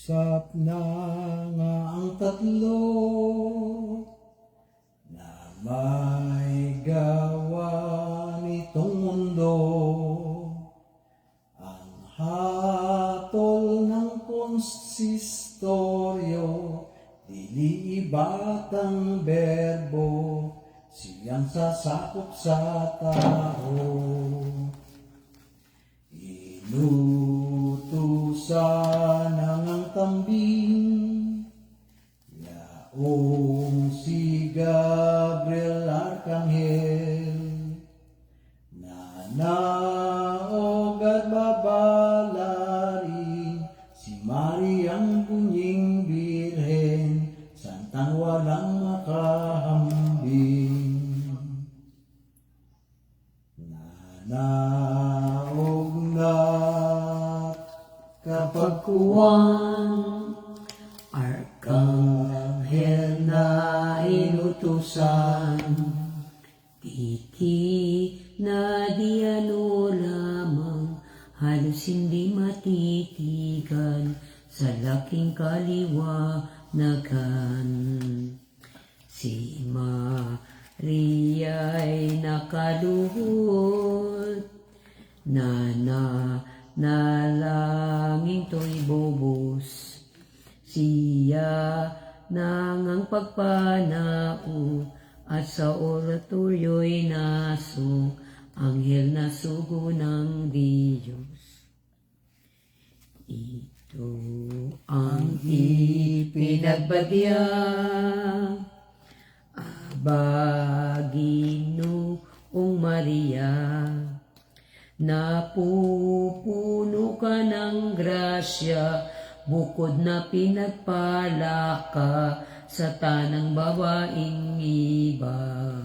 Usap na nga ang tatlo na may gawa nitong mundo. Ang hatol ng konsistoryo, dili ibatang berbo, siyang sasakop sa tao. Inutusan ang kambing, yaong si Gabriel Arcangel, nanaog at babalarin si Mariang Bunying Birhen, santang walang makahambing. Nanaog na kapagkuwang Arkanghel na inutusan, Titi na di ano lamang, halos hindi matitigan sa laking kaliwanagan. Si Maria ay nakaluhod, nalangin to'y bobos. Siya nangang pagpanao, at sa oratoryo'y naso, anghel na sugo ng Diyos. Ito ang ipinagbadya, Ginoong Maria, napupuno ka ng grasya, bukod na pinagpala ka sa tanang babaeng iba.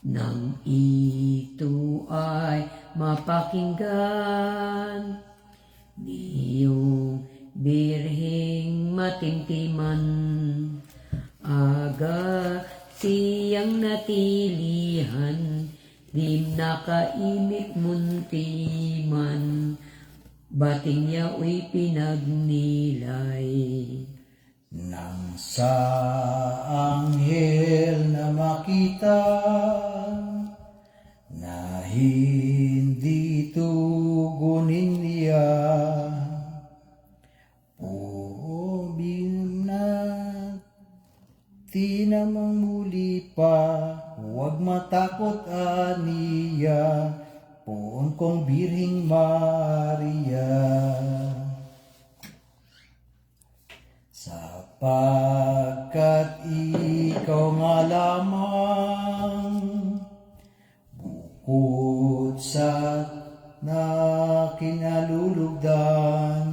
Nang ito ay mapakinggan, niyong birheng matimtiman, aga siyang natilihan, dim nakaimik muntiman, bating yao'y pinagnilay. Nang sa anghel na makita, na hindi tugunin niya, di namang muli pa, huwag matakot aniya, poon kong Birhing Maria. Sapagkat ikaw nga lamang, bukod sa na kinalulugdan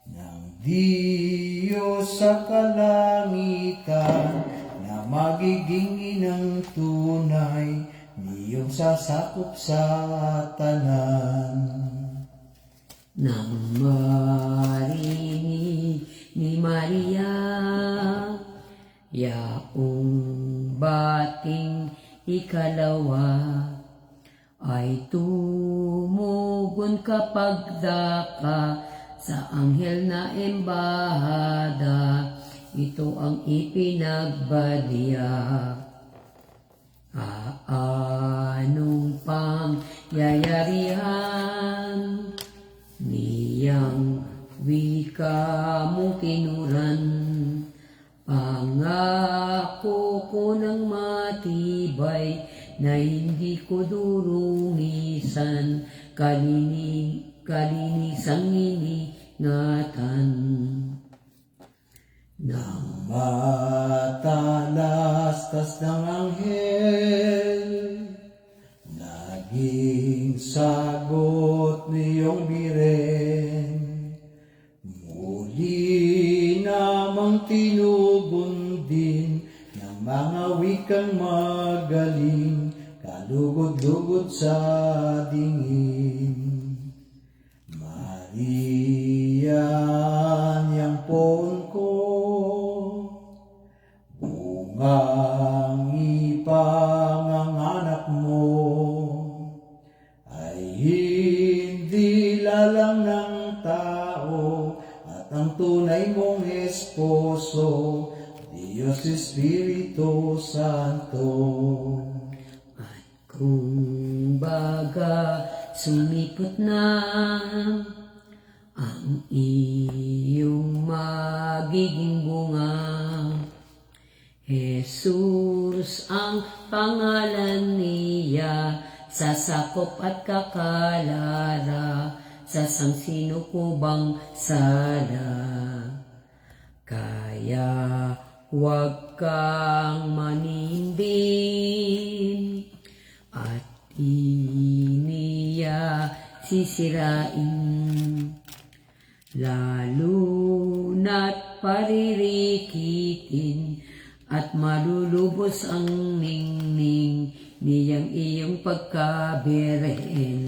ng Diyos sa kalangitan, na magiging inang tunay, niyong sasakop sa tanan. Nang marinig ni Maria, yaong bating ikalawa, ay tumugon kapag daka sa anghel na embahada, ito ang ipinagbadya. Anong pangyayarihan, niyang wika mo kinuran, pangako ko ng matibay, na hindi ko durungisan, kalinisang iningatan. Nang matalastas ng anghel, naging sagot niyong Birhen, muli namang tinugon din ng mga wikang magaling, kalugod-lugod sa dingin. Maria, niyang poon ko, bungang ipanganganak mo, ay hindi lalang ng tao, tunay mong esposo, Diyos Espiritu Santo. At kung baga sumipot na ang iyong magiging bunga, Jesus ang pangalan niya, sasakop at kakalara sa sangsinukubang sala. Kaya huwag kang manimbing at iniya sisirain, lalo na't paririkitin at malulubos ang ningning niyang iyong pagkabirhen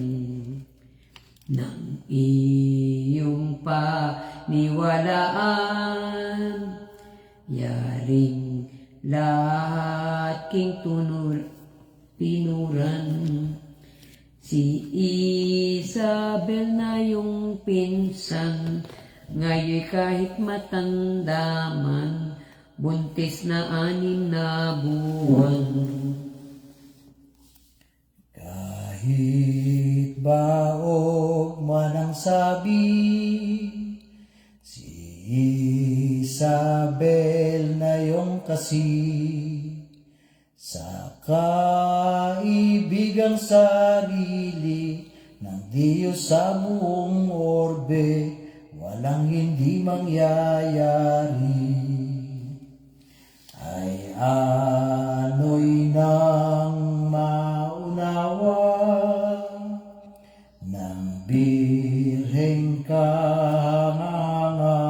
ng iyong paniwalaan. Yaring lahat king pinuran, si Isabel na yung pinsan, ngayon kahit matanda man, buntis na 6 na buwan. Kahit baog man ang sabi, si Isabel na yung kasi, sa kaibigang sarili ng Diyos sa buong orbe, walang hindi mangyayari. Ay ano'y nang maunawa ng birheng kahanga,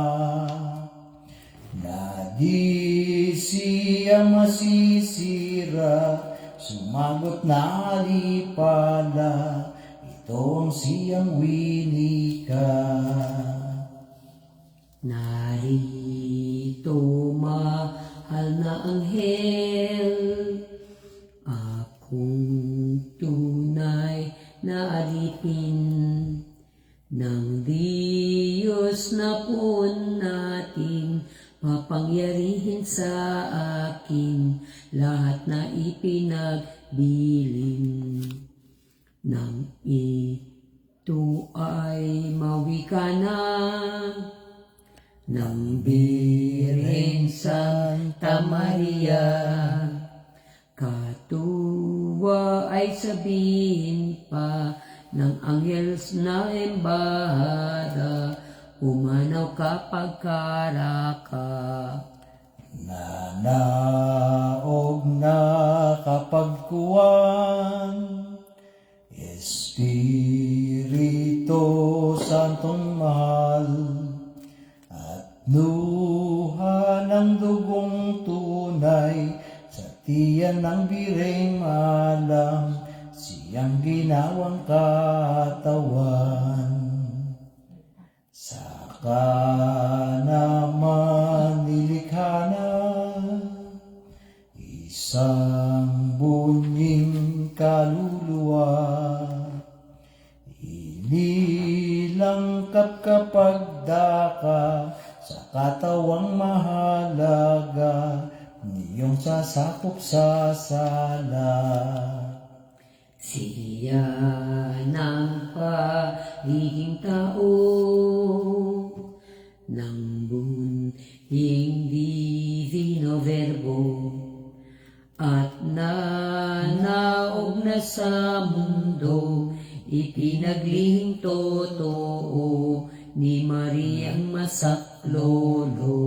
na di siya masisira, sumagot na alipala, ito ang siyang winika. Narito mahal na anghel, akong tunay na alipin ng Diyos na po natin, mapangyarihin sa akin lahat na ipinagbilin. Nang ito ay mawika na ng Birheng Santa Maria, katuwa ay sabihin pa ng anghel na embahada, umanaw kapag karaka. Nanaog na kapagkuwan, Espiritu Santong mahal, at luha ng dugong tunay, sa tiyan ng bireng alam, siyang ginawang katawan. Saka naman nilikha na isang bunying kaluluwa, inilangkap kapag daka sa katawang mahalaga, niyong sasakop sa sala. Siya ng pagiging tao, ng bunhing divino verbo, at nanaog na sa mundo, ipinaglihing totoo ni Mariang masaklolo.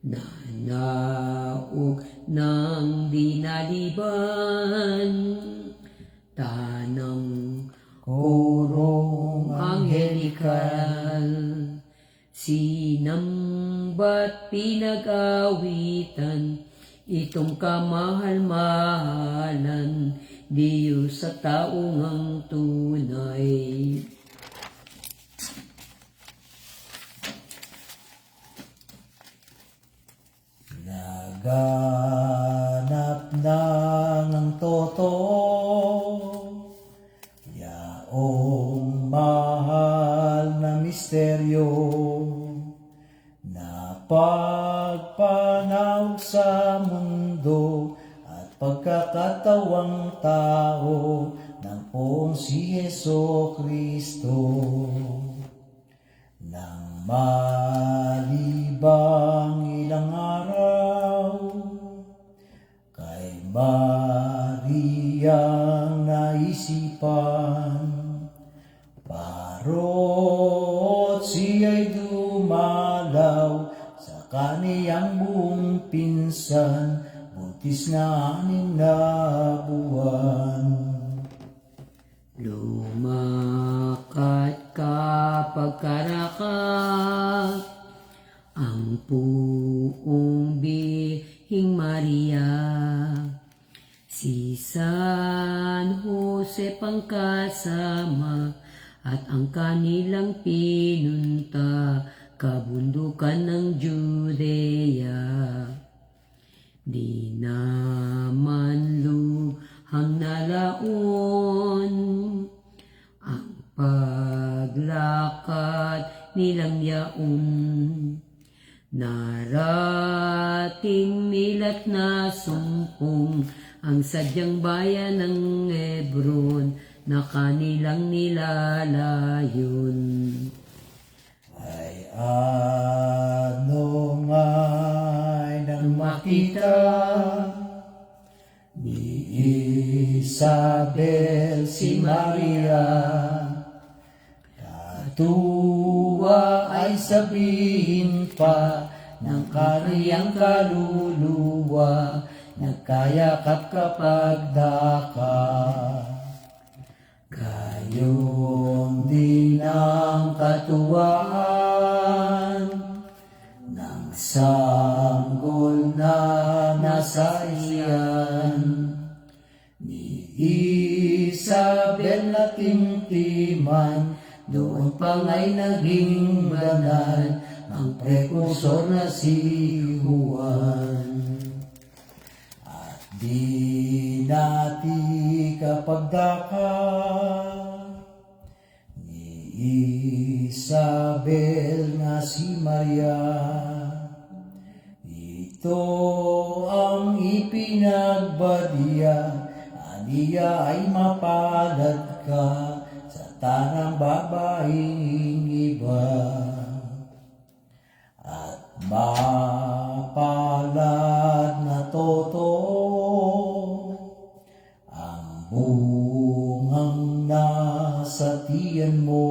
Nanaog ng dinaliban, tanang korong anghelikal, sinamba't pinag-awitan, itong kamahal-mahalan, Diyos sa taong ang tunay. Naganap na ng totoo, yaong mahal na misteryo, pagpanawag sa mundo at pagkakatawang tao ng poong si Heso Kristo. Nang malibang ilang araw, kay Mariang naisipan, parot siya'y dumalaw sa kaniyang buong pinsan, buntis na 6 na buwan. Lumakat ka pagkarakat ang puong Bihing Maria, si San Jose pang kasama at ang kanilang pinunta kabundukan ng Judea. Di naman luhang nalaon ang paglakad nilang yaon. Narating nila't nasumpong ang sadyang bayan ng Hebron na kanilang nilalayon. Ay ano nga'y nang makita ni Isabel si Maria, katuwa ay sabihin pa ng kaniyang kaluluwa, nagkayakap kapag daka. Gayon din ang katuwaan ng sanggol na nasa iyan ni Isabel na timtiman, doon pa nga'y naging banal ang prekursor na si Juan. At di nati kapag daka ni Isabel na si Maria, ito ang ipinagbadiya, aniya ay mapalad ka sa tanang babaeng iba. At mapalad na toto ang bungang nasa tiyan mo,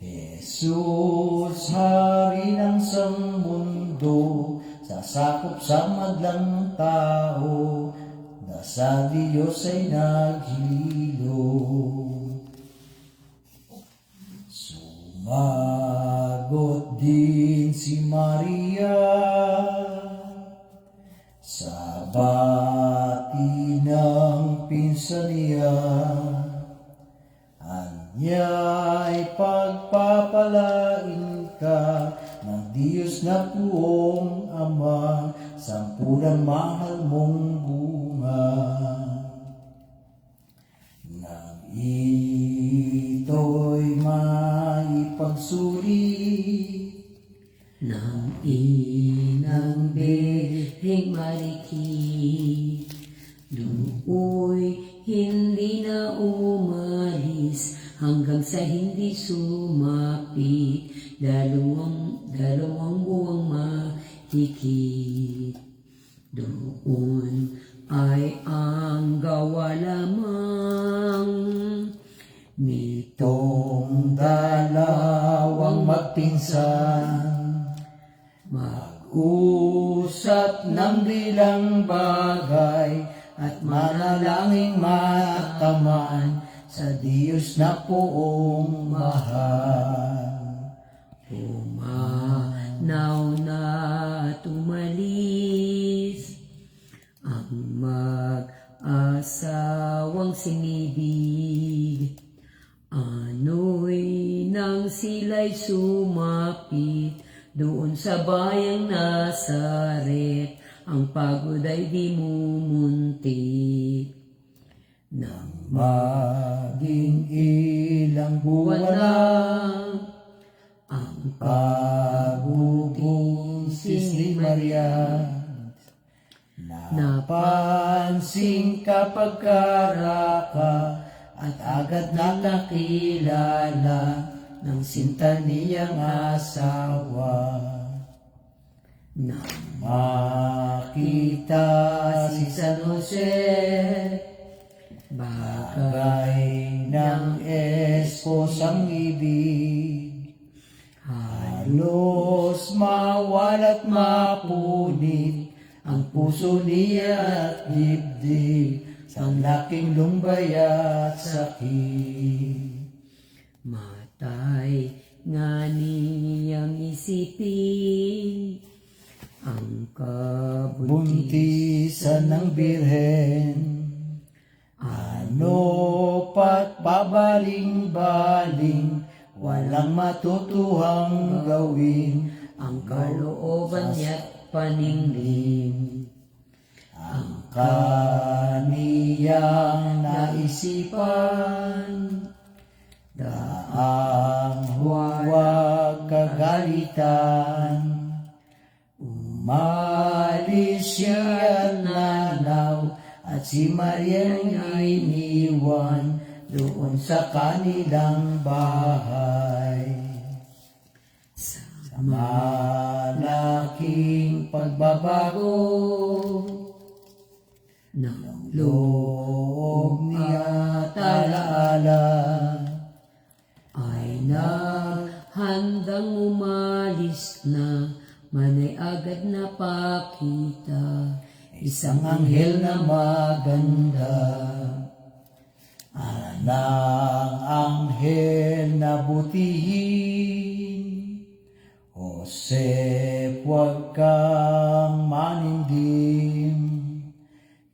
Jesus, Hari ng mundo, sasakop sa madlang tao, na sa Diyos ay naghilo. Sumagot din si Maria sa bati ng pinsan niya, anya'y pagpapalain ka ng Diyos na puong Ama, sampulang mahal mong bunga. Nang ito'y maipagsuri ng inang Bihing Mariki, do'y hindi na umalis hanggang sa hindi sumapit dalawang buwang mahigit. Doon ay ang gawa lamang nitong dalawang magpinsan, mag-usap ng bilang bagay at manalangin mataman sa Diyos na poong mahal. Pumanaw na tumalis ang mag-asawang sinibig, ano'y nang sila'y sumapit doon sa bayang Nazaret, ang pagod ay di mumuntik. Nang Maging ilang buwan buwan na ang pagod Maria. Napansin kapag karaka at agad na nakilala ng sinta niyang asawa. Nang makita si San Jose, bagay ng esposang ibig, halos mawalat mapunit ang puso niya at dibdib sa laking lumbay at sakit. Matay nga niyang isipin ang kabuntisan ng Birhen. Ano pat pabaling-baling, walang matutuhang gawin ang kalooban niya't paningning. Ang kaniyang naisipan, daang huwag kagalitan. Umalis siya at nanaw, at si Maria ay iniwan doon sa kanilang bahay. Sa malaking pagbabago ng loob niya at alaala, ay naghandang umalis na, manay agad na pakita isang anghel na maganda. Anang anghel na butihin, Jose, huwag kang manindim,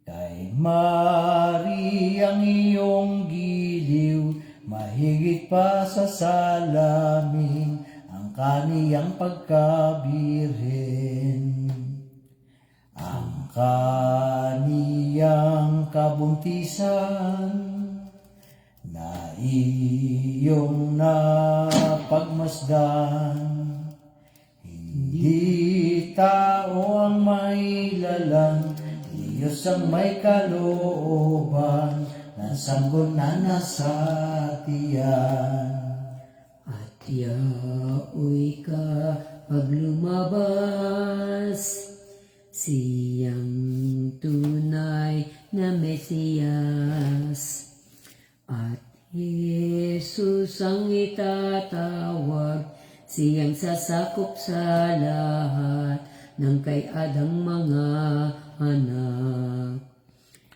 kay Maria ang iyong giliw, mahigit pa sa salamin ang kaniyang pagkabirhen. Ang kaniyang kabuntisan na iyong napagmasdan, hindi tao ang may lalang, Diyos ang may kalooban, na sanggol na nasa tiyan. At yaoy ka pag lumabas, siyang tunay na Mesiyas. At Jesus ang itatawag, siyang sasakop sa lahat ng kay Adang mga anak.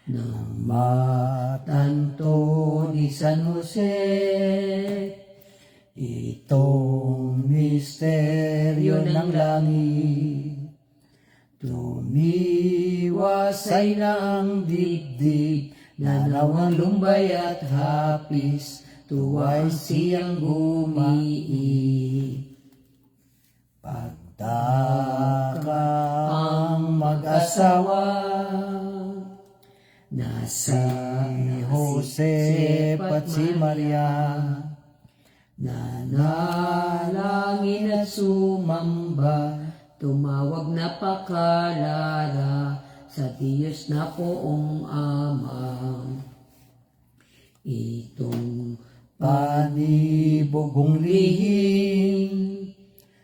Nang matanto ni San Jose itong misteryo ng langit, tumiwasay na ang dibdib, nanaw ang lumbay at hapis, tuway siyang gumiig. Pagtaka ang mag-asawa na si Jose at si Maria, nanalangin at sumamba, tumawag na pakalara sa Diyos na poong Ama. Itong panibugong lihim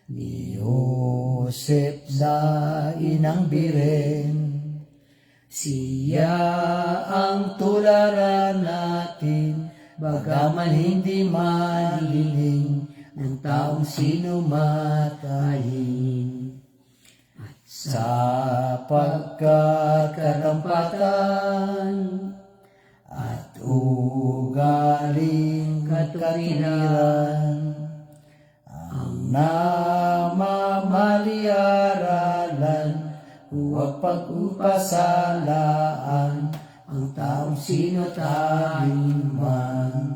ni Joseph na inang Birhen, siya ang tularan natin, bagaman hindi maliling ng taong sinumatahin. At sa pagkakatampatan at ugaling katuwiran, ang namamaliaralan, huwag pag-upasalaan ang taong sino tayong man.